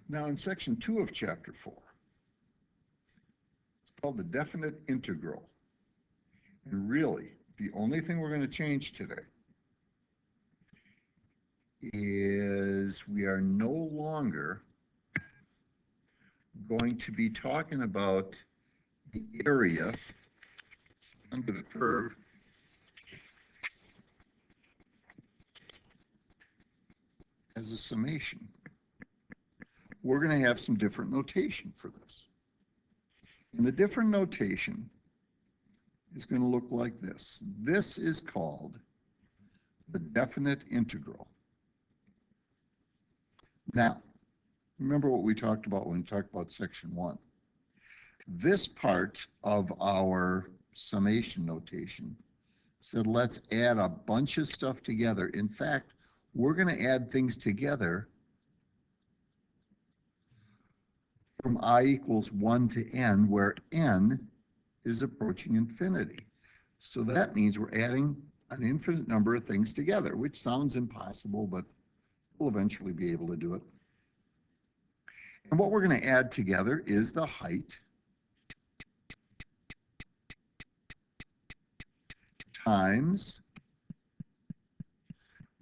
Now in section 2 of chapter 4, it's called the definite integral. And really, the only thing we're going to change today is we are no longer going to be talking about the area under the curve as a summation. We're going to have some different notation for this. And the different notation is going to look like this. This is called the definite integral. Now, remember what we talked about when we talked about section 1. This part of our summation notation said let's add a bunch of stuff together. In fact, we're going to add things together from I equals 1 to n, where n is approaching infinity. So that means we're adding an infinite number of things together, which sounds impossible, but we'll eventually be able to do it. And what we're going to add together is the height times,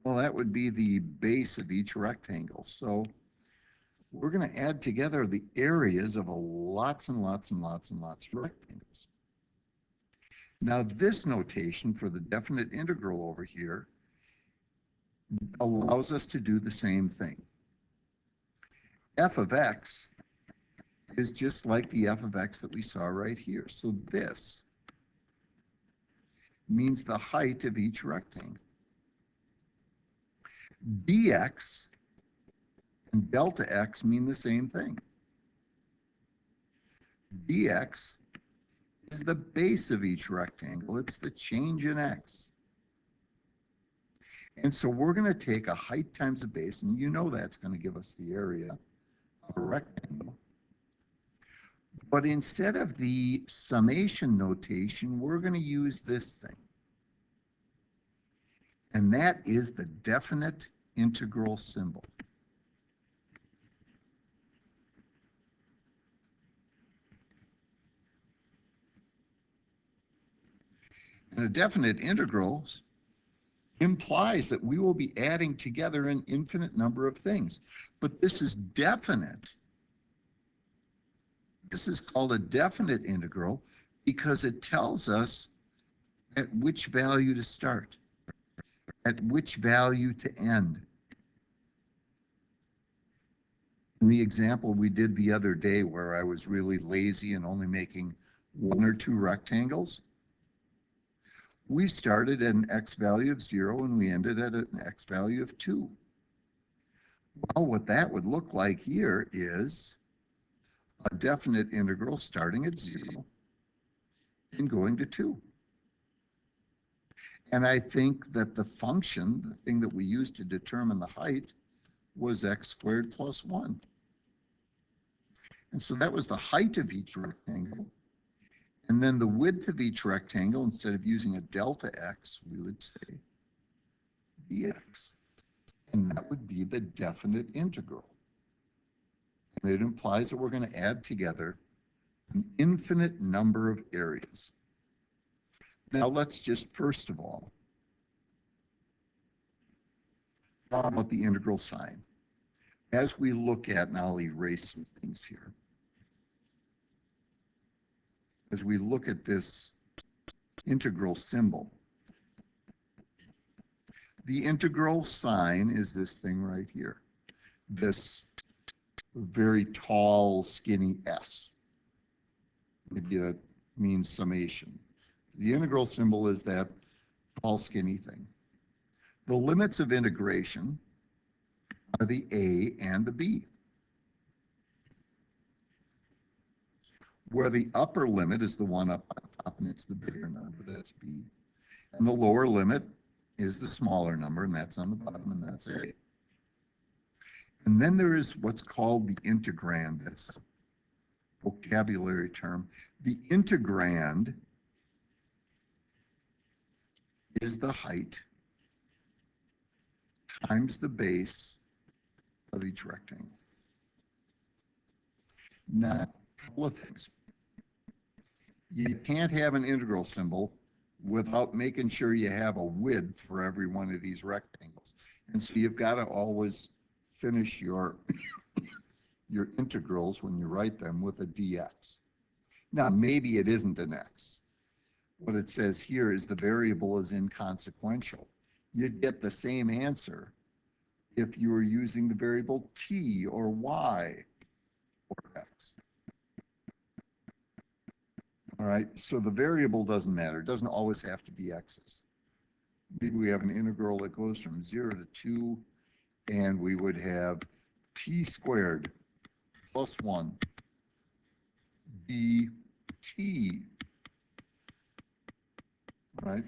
well, that would be the base of each rectangle. So we're going to add together the areas of lots and lots and lots and lots of rectangles. Now this notation for the definite integral over here allows us to do the same thing. F of x is just like the f of x that we saw right here. So this means the height of each rectangle. Dx and delta x mean the same thing. Dx is the base of each rectangle. It's the change in x. And so we're going to take a height times a base, and you know that's going to give us the area of a rectangle. But instead of the summation notation, we're going to use this thing. And that is the definite integral symbol. And a definite integral implies that we will be adding together an infinite number of things. But this is definite. This is called a definite integral because it tells us at which value to start, at which value to end. In the example we did the other day where I was really lazy and only making 1 or 2 rectangles, we started at an x value of 0 and we ended at an x value of 2. Well, what that would look like here is a definite integral starting at 0 and going to 2. And I think that the function, the thing that we used to determine the height, was x squared plus 1. And so that was the height of each rectangle. And then the width of each rectangle, instead of using a delta x, we would say dx. And that would be the definite integral. And it implies that we're going to add together an infinite number of areas. Now let's just first of all talk about the integral sign. As we look at, and I'll erase some things here. As we look at this integral symbol, the integral sign is this thing right here, this very tall, skinny S. Maybe that means summation. The integral symbol is that tall, skinny thing. The limits of integration are the A and the B, where the upper limit is the one up on top, and it's the bigger number, that's B. And the lower limit is the smaller number, and that's on the bottom, and that's A. And then there is what's called the integrand. That's a vocabulary term. The integrand is the height times the base of each rectangle. Now, a couple of things. You can't have an integral symbol without making sure you have a width for every one of these rectangles. And so you've got to always finish your integrals when you write them with a dx. Now, maybe it isn't an x. What it says here is the variable is inconsequential. You'd get the same answer if you were using the variable t or y or x. All right, so the variable doesn't matter. It doesn't always have to be x's. Maybe we have an integral that goes from 0 to 2, and we would have t squared plus 1 dt, right?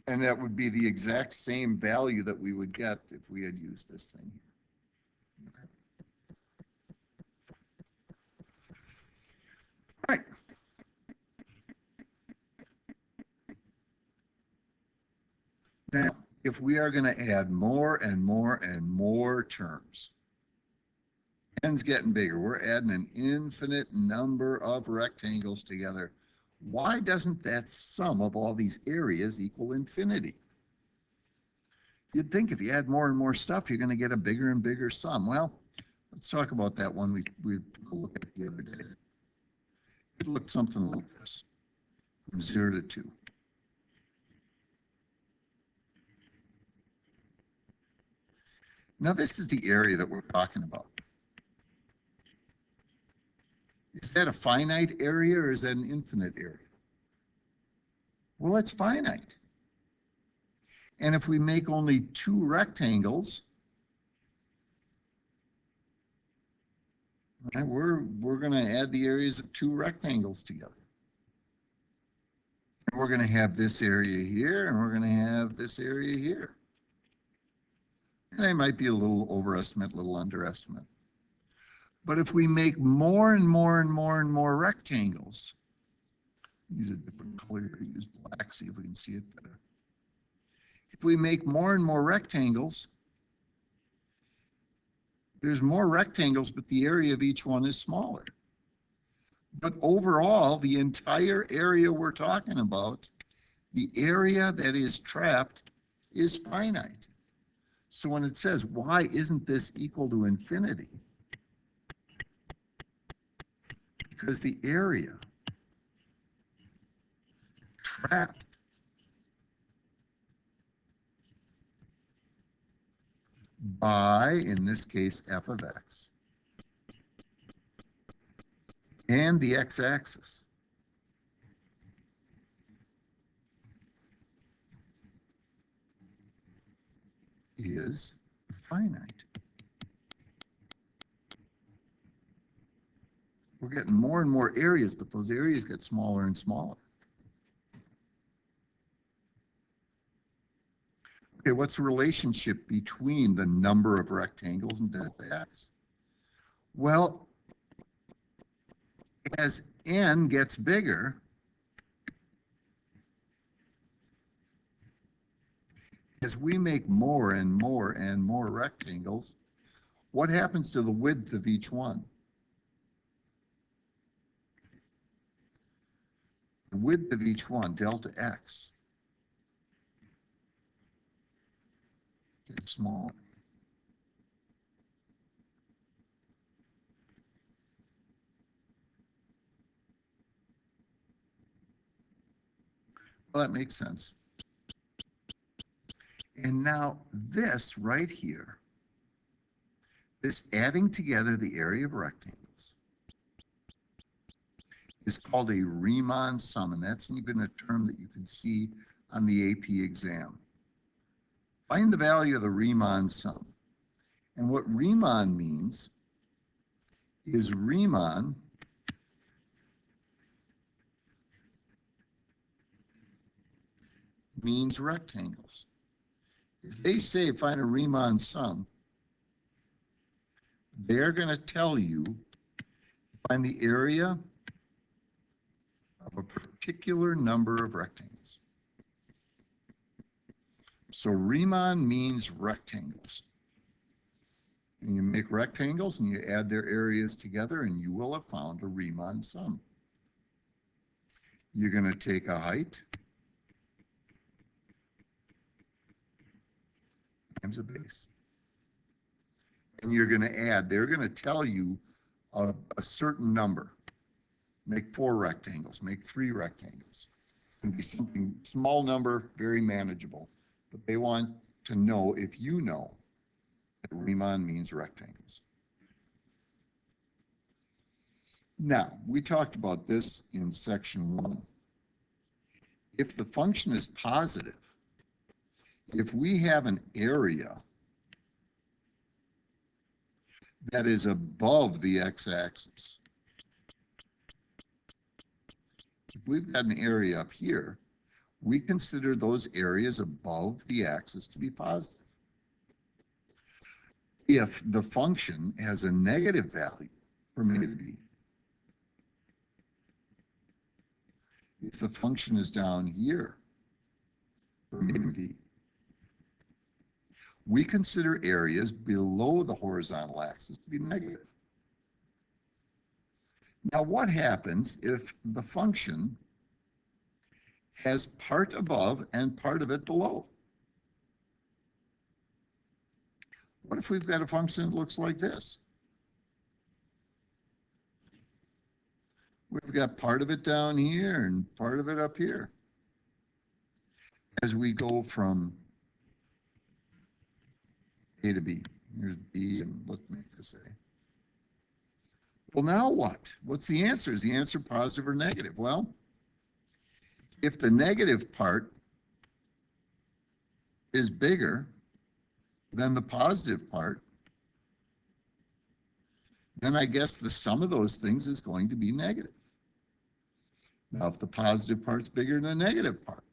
And that would be the exact same value that we would get if we had used this thing here. Okay. All right. Now, if we are going to add more and more and more terms, n's getting bigger, we're adding an infinite number of rectangles together. Why doesn't that sum of all these areas equal infinity? You'd think if you add more and more stuff, you're going to get a bigger and bigger sum. Well, let's talk about that one we took a look at the other day. It looks something like this, from 0 to 2. Now, this is the area that we're talking about. Is that a finite area or is that an infinite area? Well, it's finite. And if we make only 2 rectangles, right, we're going to add the areas of 2 rectangles together. And we're going to have this area here, and we're going to have this area here. And they might be a little overestimate, a little underestimate. But if we make more and more and more and more rectangles, use a different color here, use black, see if we can see it better. If we make more and more rectangles, there's more rectangles, but the area of each one is smaller. But overall, the entire area we're talking about, the area that is trapped is finite. So when it says, why isn't this equal to infinity? Because the area trapped by, in this case, f of x, and the x-axis is finite. We're getting more and more areas, but those areas get smaller and smaller. Okay, what's the relationship between the number of rectangles and delta x? Well, as n gets bigger, as we make more and more and more rectangles, what happens to the width of each one? The width of each one, delta x, gets smaller. Well, that makes sense. And now this right here, this adding together the area of rectangles, is called a Riemann sum, and that's even a term that you can see on the AP exam. Find the value of the Riemann sum. And what Riemann means is Riemann means rectangles. If they say find a Riemann sum, they're going to tell you find the area of a particular number of rectangles. So Riemann means rectangles. and you make rectangles and you add their areas together and you will have found a Riemann sum. You're going to take a height times a base. And you're going to add, they're going to tell you a certain number. Make 4 rectangles, make 3 rectangles. It can be something small number, very manageable. But they want to know if you know that Riemann means rectangles. Now, we talked about this in section 1. If the function is positive, if we have an area that is above the x-axis, if we've got an area up here, we consider those areas above the axis to be positive. If the function has a negative value from A to B, if the function is down here from A to B, we consider areas below the horizontal axis to be negative. Now, what happens if the function has part above and part of it below? What if we've got a function that looks like this? We've got part of it down here and part of it up here. As we go from A to B, here's B, and let's make this A. Well, now what? What's the answer? Is the answer positive or negative? Well, if the negative part is bigger than the positive part, then I guess the sum of those things is going to be negative. Now, if the positive part's bigger than the negative part,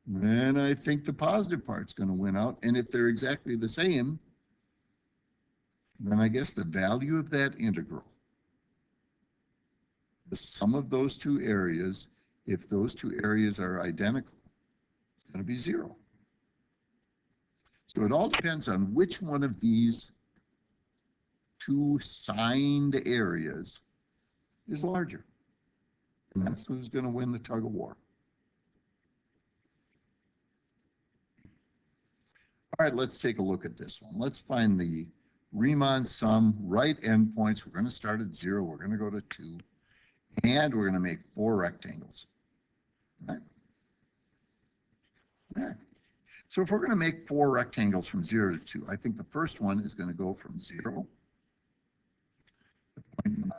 then I think the positive part's going to win out. And if they're exactly the same, then I guess the value of that integral, the sum of those two areas, if those two areas are identical, it's going to be 0. So it all depends on which one of these two signed areas is larger. And that's who's going to win the tug of war. All right, let's take a look at this one. Let's find the Riemann sum, right endpoints. We're going to start at 0. We're going to go to 2. And we're going to make 4 rectangles. All right. All right. So if we're going to make 4 rectangles from 0 to 2, I think the first one is going to go from 0 to 0.5.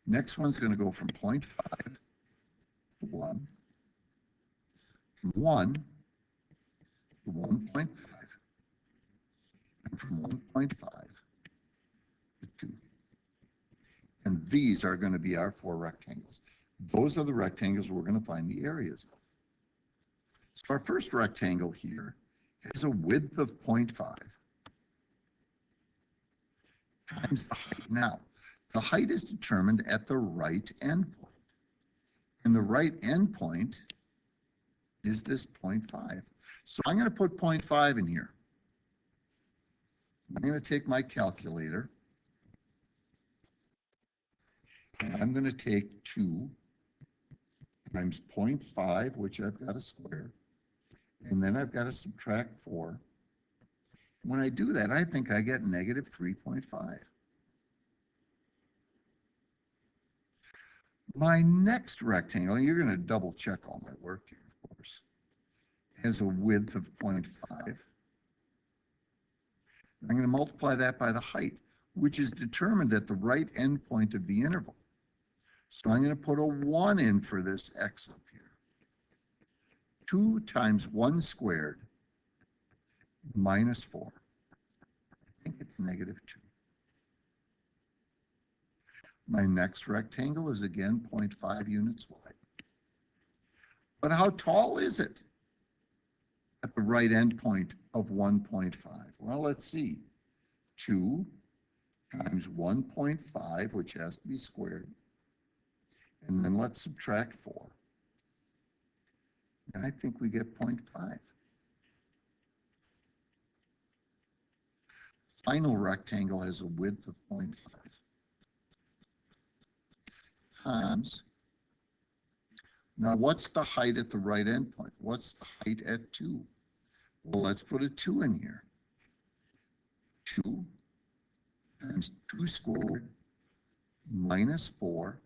Next one's going to go from 0.5 to 1, from 1 to 1.5, and from 1.5 to 2. And these are going to be our 4 rectangles. Those are the rectangles we're going to find the areas of. So our first rectangle here has a width of 0.5 times the height. Now, the height is determined at the right endpoint. And the right endpoint is this 0.5. So I'm going to put 0.5 in here. I'm going to take my calculator. And I'm going to take 2 times 0.5, which I've got to square. And then I've got to subtract 4. When I do that, I think I get negative 3.5. My next rectangle, and you're going to double check all my work here, of course, has a width of 0.5. I'm going to multiply that by the height, which is determined at the right endpoint of the interval. So I'm going to put a 1 in for this x up here. 2 times 1 squared minus 4. I think it's negative 2. My next rectangle is again 0.5 units wide. But how tall is it at the right endpoint of 1.5? Well, let's see. 2 times 1.5, which has to be squared. And then let's subtract 4. And I think we get 0.5. final rectangle has a width of 0.5 times. Now, what's the height at the right endpoint? What's the height at 2? Well, let's put a 2 in here. 2 times 2 squared minus 4.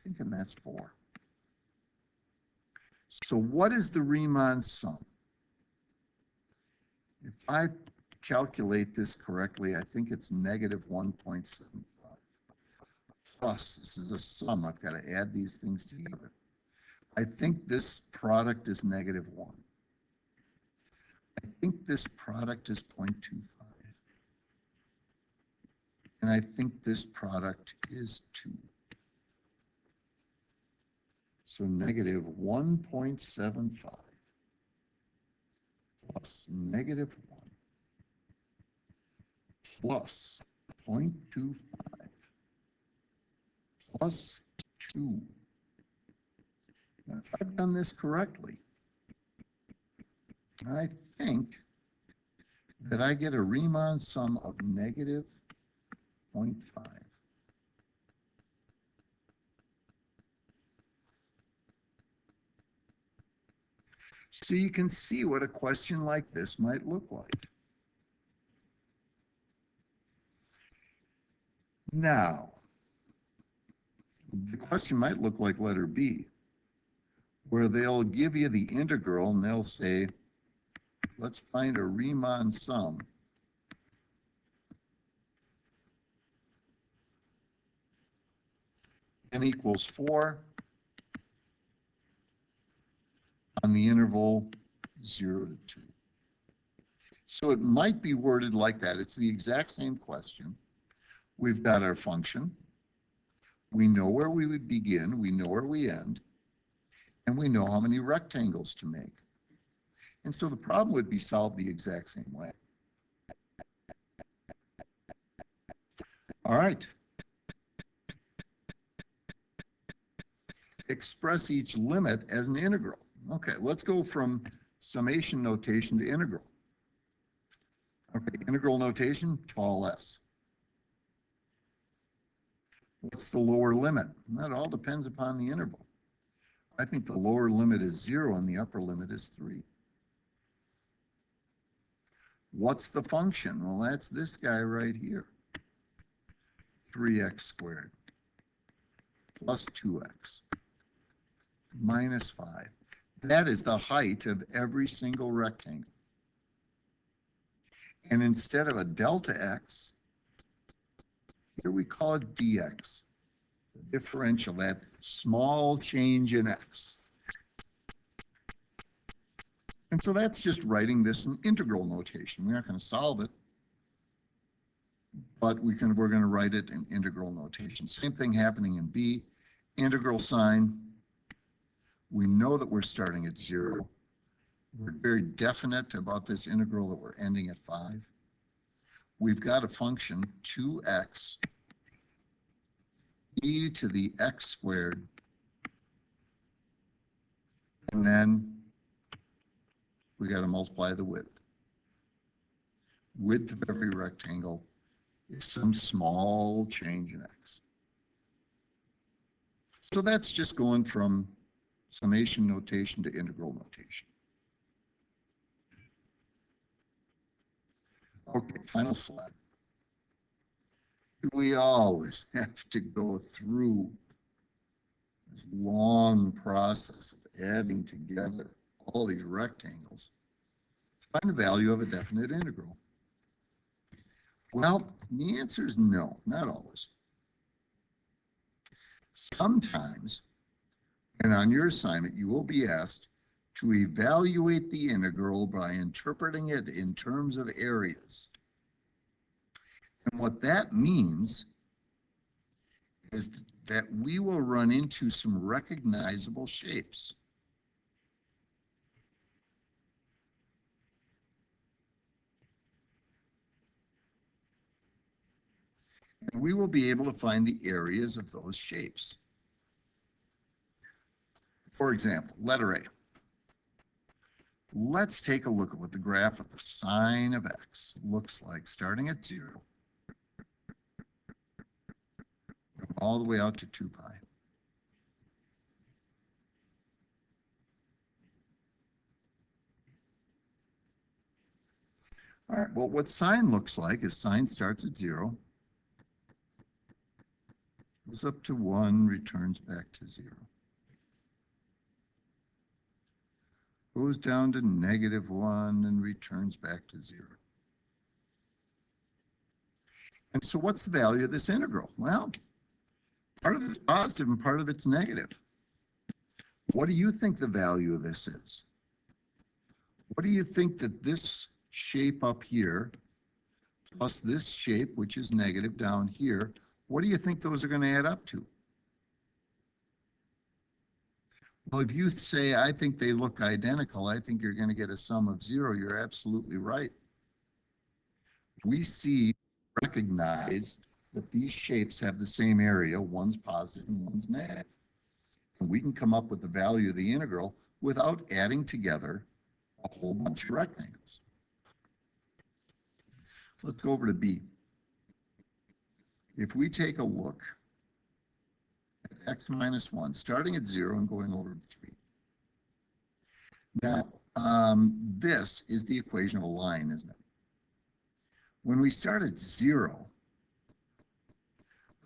Thinking that's 4. So what is the Riemann sum? If I calculate this correctly, I think it's negative 1.75. Plus, this is a sum. I've got to add these things together. I think this product is negative 1. I think this product is 0.25. And I think this product is 2. So negative 1.75 plus negative 1 plus 0.25 plus 2. Now, if I've done this correctly, I think that I get a Riemann sum of negative 0.5. So you can see what a question like this might look like. Now, the question might look like letter B, where they'll give you the integral and they'll say, let's find a Riemann sum n equals 4 on the interval 0 to 2. So it might be worded like that. It's the exact same question. We've got our function. We know where we would begin. We know where we end. And we know how many rectangles to make. And so the problem would be solved the exact same way. All right. Express each limit as an integral. Okay, let's go from summation notation to integral. Okay, integral notation, tall s. What's the lower limit? That all depends upon the interval. I think the lower limit is 0 and the upper limit is 3. What's the function? Well, that's this guy right here. 3x squared plus 2x minus 5. That is the height of every single rectangle. And instead of a delta x, here we call it dx, the differential, that small change in x. And so that's just writing this in integral notation. We're not going to solve it, but we're going to write it in integral notation. Same thing happening in B, integral sign. We know that we're starting at 0. We're very definite about this integral that we're ending at 5. We've got a function 2x e to the x squared, and then we got to multiply the width. Width of every rectangle is some small change in x. So that's just going from summation notation to integral notation. Okay, final slide. We always have to go through this long process of adding together all these rectangles to find the value of a definite integral. Well, the answer is no, not always. Sometimes, and on your assignment, you will be asked to evaluate the integral by interpreting it in terms of areas. And what that means is that we will run into some recognizable shapes. And we will be able to find the areas of those shapes. For example, letter A. Let's take a look at what the graph of the sine of x looks like starting at 0 all the way out to 2 pi. All right, well, what sine looks like is sine starts at 0, goes up to 1, returns back to 0. Goes down to -1 and returns back to 0. And so what's the value of this integral? Well, part of it's positive and part of it's negative. What do you think the value of this is? What do you think that this shape up here plus this shape, which is negative down here, what do you think those are going to add up to? Well, if you say, I think they look identical, I think you're going to get a sum of 0, you're absolutely right. We recognize that these shapes have the same area, one's positive and one's negative. And we can come up with the value of the integral without adding together a whole bunch of rectangles. Let's go over to B. If we take a look at x minus 1, starting at 0 and going over to 3. Now, this is the equation of a line, isn't it? When we start at 0,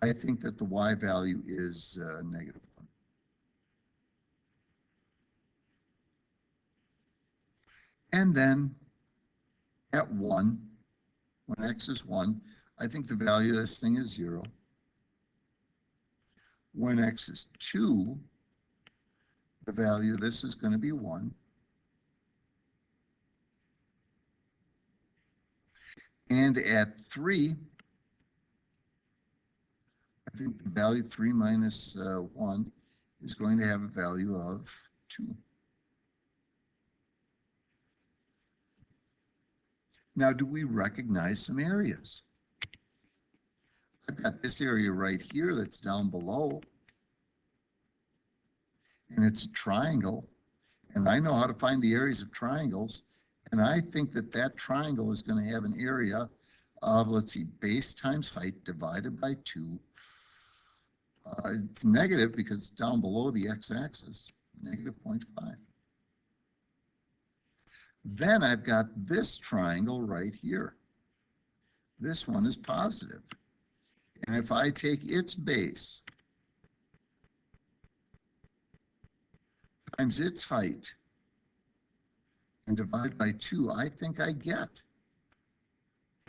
I think that the y value is -1. And then at 1, when x is 1, I think the value of this thing is 0. When x is 2, the value of this is going to be 1. And at 3, I think the value 3 minus 1 is going to have a value of 2. Now, do we recognize some areas? I've got this area right here that's down below, and it's a triangle, and I know how to find the areas of triangles, and I think that that triangle is going to have an area of, let's see, base times height divided by 2. It's negative because it's down below the x-axis, -0.5. Then I've got this triangle right here. This one is positive. And if I take its base times its height and divide by 2, I think I get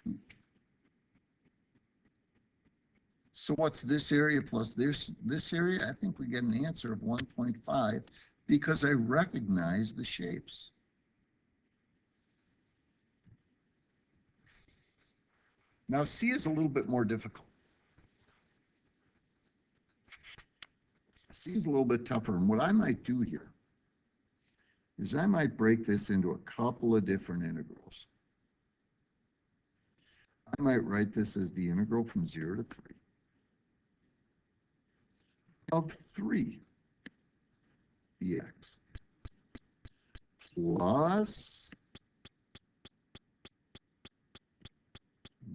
2. So what's this area plus this area? I think we get an answer of 1.5 because I recognize the shapes. Now C is a little bit more difficult. C is a little bit tougher, and what I might do here is I might break this into a couple of different integrals. I might write this as the integral from 0 to 3 of 3 dx plus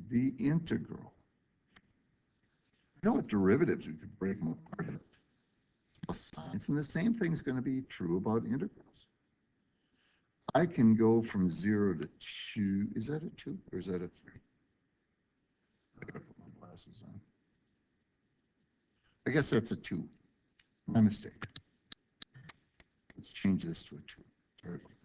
the integral. You know, with derivatives, we could break them apart plus signs, and the same thing is going to be true about integrals. I can go from 0 to 2. Is that a 2 or is that a 3? I gotta put my glasses on. I guess that's a 2. My mistake. Let's change this to a 2. Sorry about that.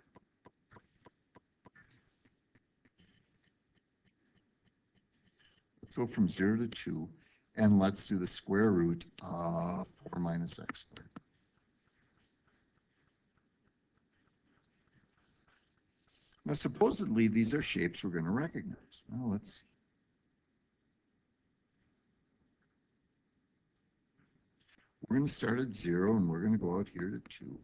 Let's go from 0 to 2, and let's do the square root of 4 minus x squared. Now, supposedly, these are shapes we're going to recognize. Well, let's see. We're going to start at 0, and we're going to go out here to 2.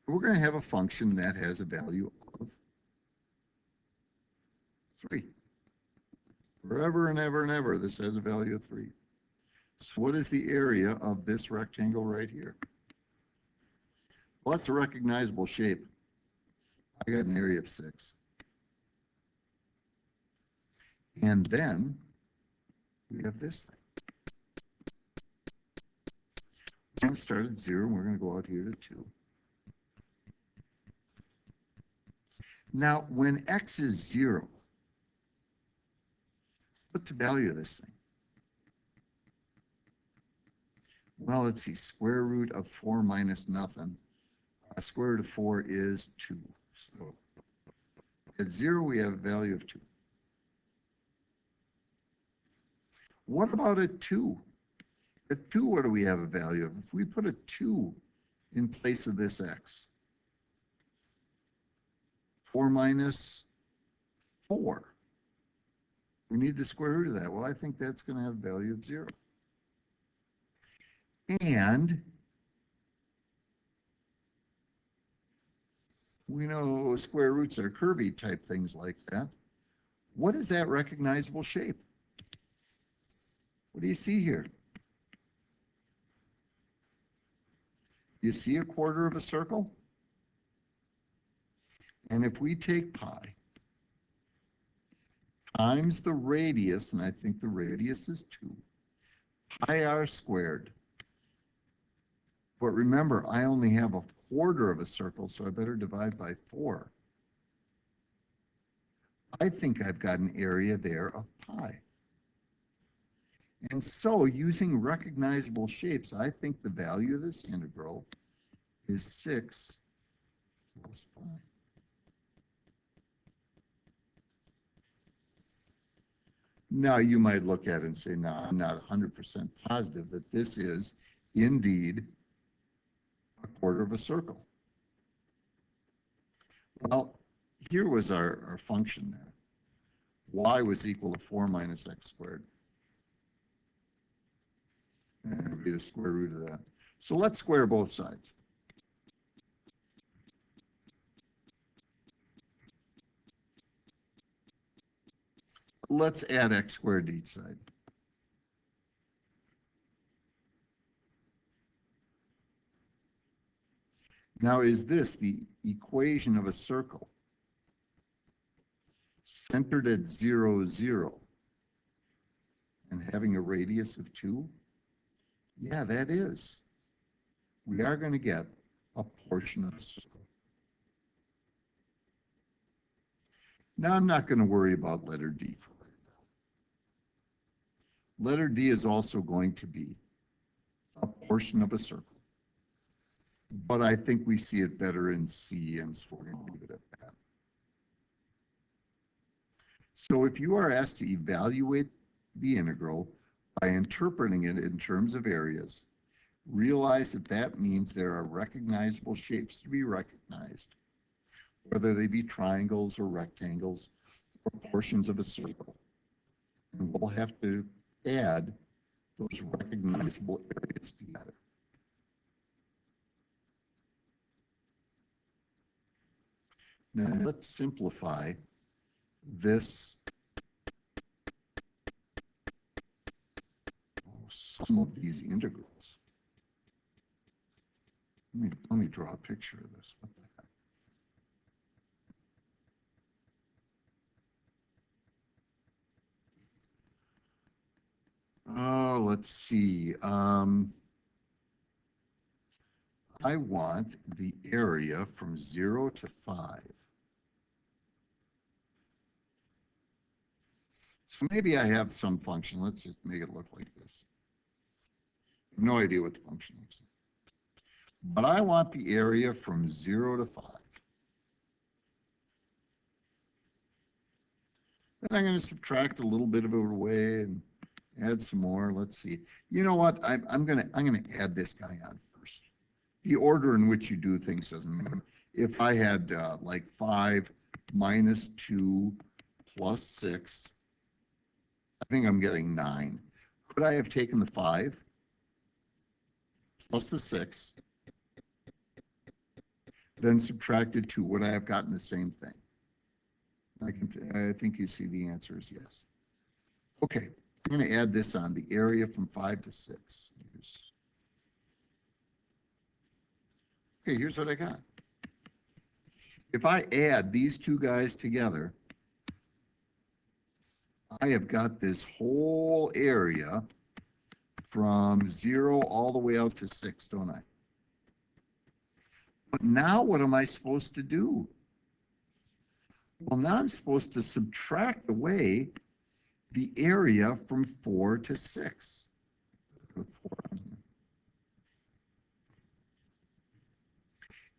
We're going to have a function that has a value of 3. Forever and ever and ever, this has a value of 3. So what is the area of this rectangle right here? Well, that's a recognizable shape. I got an area of 6. And then we have this thing. We're going to start at 0, and we're going to go out here to 2. Now, when x is 0, what's the value of this thing? Well, let's see, square root of 4 minus nothing. Square root of 4 is 2. So at 0, we have a value of 2. What about at 2? At 2, what do we have a value of? If we put a 2 in place of this x, 4 minus 4, we need the square root of that. Well, I think that's going to have a value of 0. And we know square roots are curvy type things like that. What is that recognizable shape? What do you see here? You see a quarter of a circle? And if we take pi times the radius, and I think the radius is 2, pi r squared. But remember, I only have a quarter of a circle, so I better divide by 4. I think I've got an area there of pi. And so, using recognizable shapes, I think the value of this integral is 6 plus pi. Now, you might look at it and say, no, I'm not 100% positive that this is indeed a quarter of a circle. Well, here was our function there. Y was equal to 4 minus x squared. And it would be the square root of that. So let's square both sides. Let's add x squared to each side. Now, is this the equation of a circle centered at 0, 0, and having a radius of 2? Yeah, that is. We are going to get a portion of a circle. Now, I'm not going to worry about letter D for right now. Letter D is also going to be a portion of a circle. But I think we see it better in C, and so we're going to leave it at that. So if you are asked to evaluate the integral by interpreting it in terms of areas, realize that that means there are recognizable shapes to be recognized, whether they be triangles or rectangles or portions of a circle. And we'll have to add those recognizable areas together. Now let's simplify this. Some of these integrals. Let me draw a picture of this. What the heck? Oh, let's see. I want the area from 0 to 5. So maybe I have some function. Let's just make it look like this. No idea what the function looks like. But I want the area from 0 to 5. Then I'm going to subtract a little bit of it away and add some more. Let's see. You know what? I'm going to add this guy on first. The order in which you do things doesn't matter. If I had like 5 minus 2 plus 6, I think I'm getting 9. Could I have taken the 5 plus the 6, then subtracted 2? Would I have gotten the same thing? I think you see the answer is yes. Okay, I'm going to add this on, the area from 5 to 6. Okay, here's what I got. if I add these two guys together, I have got this whole area from 0 all the way out to 6, don't I? But now what am I supposed to do? Well, now I'm supposed to subtract away the area from 4 to 6. Put 4 on here.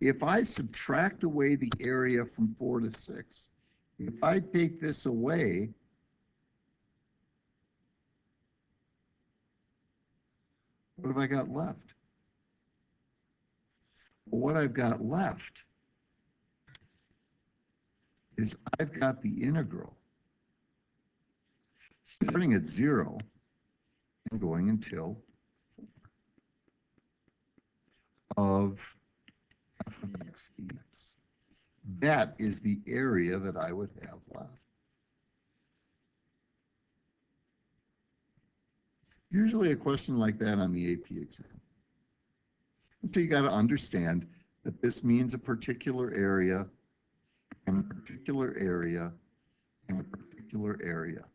If I subtract away the area from 4 to 6, if I take this away, what have I got left? Well, what I've got left is I've got the integral starting at 0 and going until 4 of f of x dx. That is the area that I would have left. Usually a question like that on the AP exam. And so you got to understand that this means a particular area and a particular area and a particular area.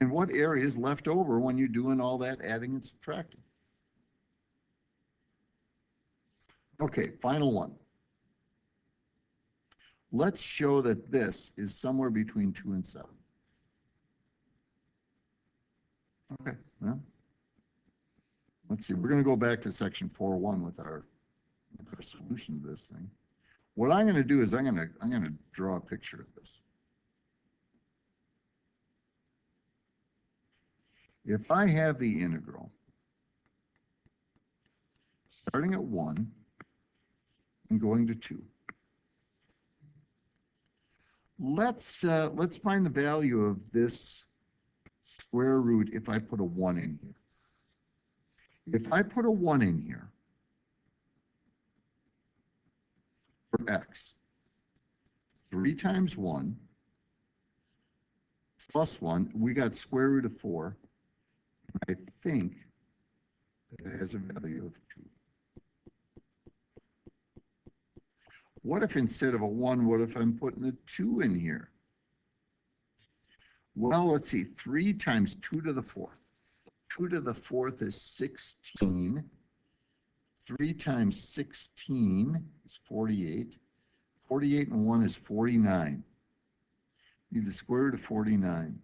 And what area is left over when you're doing all that adding and subtracting? Okay, final one. Let's show that this is somewhere between 2 and 7. Okay, well, let's see. We're going to go back to section 4.1 with our solution to this thing. What I'm going to do is I'm going to draw a picture of this. If I have the integral starting at 1 and going to 2, let's find the value of this square root if I put a 1 in here. If I put a 1 in here for x, 3 times 1 plus 1, we got square root of 4. I think that it has a value of 2. What if instead of a 1, what if I'm putting a 2 in here? Well, let's see, 3 times 2 to the 4th. 2 to the 4th is 16. 3 times 16 is 48. 48 and 1 is 49. Need the square root of 49.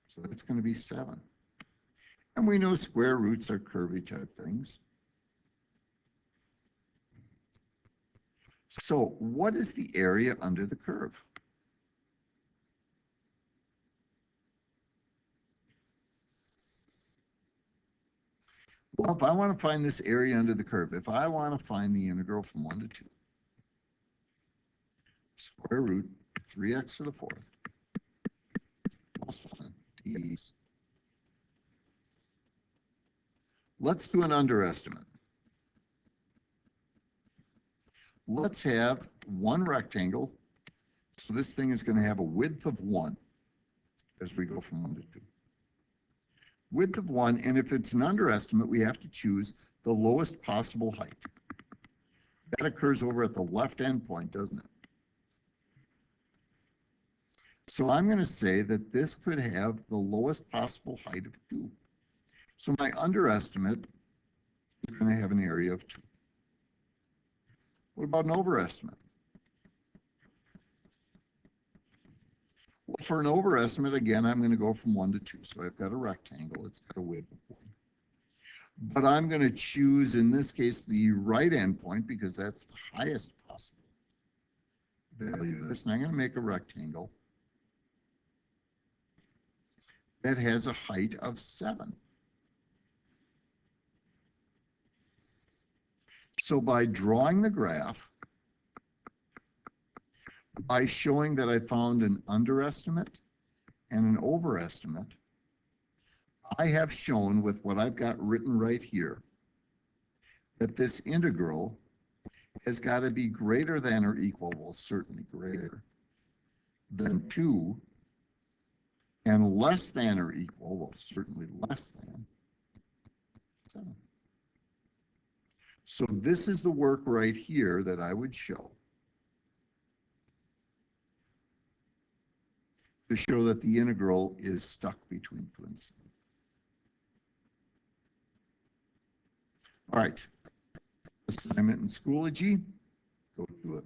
So that's going to be 7. And we know square roots are curvy type things. So what is the area under the curve? Well, if I want to find this area under the curve, if I want to find the integral from 1 to 2, square root 3x to the 4th plus 1 dx. Let's do an underestimate. Let's have one rectangle. So this thing is going to have a width of 1 as we go from 1 to 2. Width of 1, and if it's an underestimate, we have to choose the lowest possible height. That occurs over at the left endpoint, doesn't it? So I'm going to say that this could have the lowest possible height of 2. So my underestimate is going to have an area of 2. What about an overestimate? Well, for an overestimate, again, I'm going to go from 1 to 2. So I've got a rectangle. It's got a width of 1. But I'm going to choose, in this case, the right endpoint because that's the highest possible value of this. And I'm going to make a rectangle that has a height of 7. So by drawing the graph, by showing that I found an underestimate and an overestimate, I have shown with what I've got written right here that this integral has got to be greater than or equal, well, certainly greater than 2, and less than or equal, well, certainly less than 7. So this is the work right here that I would show to show that the integral is stuck between 2 and 7. All right, assignment in Schoology, go do it.